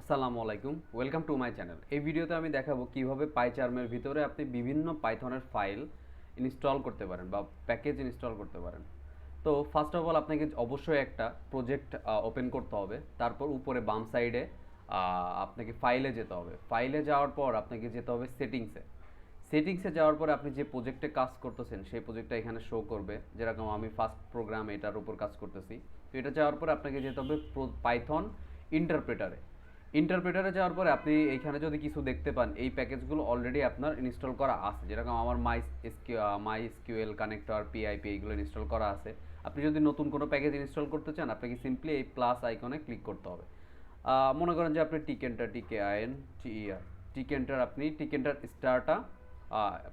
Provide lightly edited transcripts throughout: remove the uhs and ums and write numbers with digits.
আসসালামু আলাইকুম, welcome to my channel. এই ভিডিওতে আমি দেখাবো কিভাবে পাইচার্মের ভিতরে আপনি বিভিন্ন পাইথনের ফাইল ইনস্টল করতে পারেন বা প্যাকেজ ইনস্টল করতে পারেন। তো ফার্স্ট অফ অল আপনাকে অবশ্যই একটা প্রজেক্ট ওপেন করতে হবে। তারপর উপরে বাম সাইডে আপনাকে ফাইলে যেতে হবে। ফাইলে যাওয়ার পর আপনাকে যেতে হবে সেটিংসে যাওয়ার পরে আপনি যে প্রজেক্টে কাজ করতেছেন সেই প্রজেক্টটা এখানে শো করবে। যেরকম আমি ফার্স্ট প্রোগ্রাম এটার উপর কাজ করতেছি। তো এটা যাওয়ার পরে আপনাকে যেতে হবে পাইথন ইন্টারপ্রেটারে যাওয়ার পরে আপনি এইখানে যদি কিছু দেখতে পান, এই প্যাকেজগুলো অলরেডি আপনার ইনস্টল করা আছে। যেরকম আমার মাই কানেক্টর পিআইপি এইগুলো ইনস্টল করা আছে। আপনি যদি নতুন কোনো প্যাকেজ ইনস্টল করতে চান, আপনাকে সিম্পলি এই প্লাস আইকনে ক্লিক করতে হবে। মনে করেন যে আপনি টিকেন্টার আপনি টিকেন্টার স্টারটা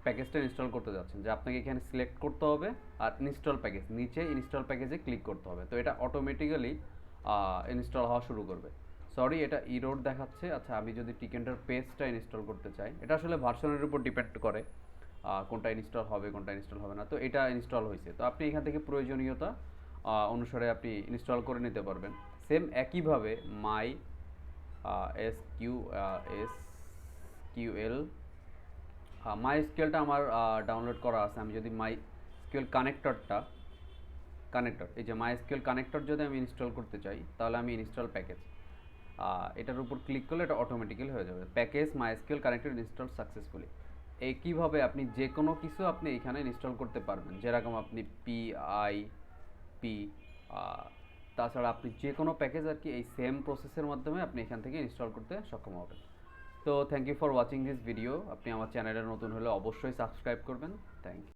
প্যাকেজটা ইনস্টল করতে যাচ্ছেন, যে আপনাকে এখানে সিলেক্ট করতে হবে আর ইনস্টল প্যাকেজ নিচে ইনস্টল প্যাকেজে ক্লিক করতে হবে। তো এটা অটোমেটিক্যালি ইনস্টল হওয়া শুরু করবে। সরি, এটা ইরোড দেখাচ্ছে। আচ্ছা, আমি যদি টিকেন্টার পেজটা ইনস্টল করতে চাই, এটা আসলে ভার্সনের উপর ডিপেন্ড করে কোনটা ইনস্টল হবে কোনটা ইনস্টল হবে না। তো এটা ইনস্টল হয়েছে, তো আপনি এখান থেকে প্রয়োজনীয়তা অনুসারে আপনি ইনস্টল করে নিতে পারবেন। সেম একইভাবে এসকিউএল মাইএসকিউএলটা আমার ডাউনলোড করা আছে। আমি যদি কানেক্টর এই যে MySQL-connector যদি আমি ইনস্টল করতে চাই, তাহলে আমি ইনস্টল প্যাকেজ এটার উপর ক্লিক করলে এটা অটোমেটিক্যালি হয়ে যাবে। Package MySQL-connector install successfully. একইভাবে আপনি যে কোনো কিছু আপনি এখানে ইনস্টল করতে পারবেন। যেরকম আপনি পিআইপি, তাছাড়া আপনি যে কোনো প্যাকেজ আর কি এই সেম প্রসেসের মাধ্যমে আপনি এখান থেকে ইনস্টল করতে সক্ষম হবেন। তো thank you for watching this video. আপনি আমার চ্যানেলে নতুন হলে অবশ্যই সাবস্ক্রাইব করবেন। Thank you.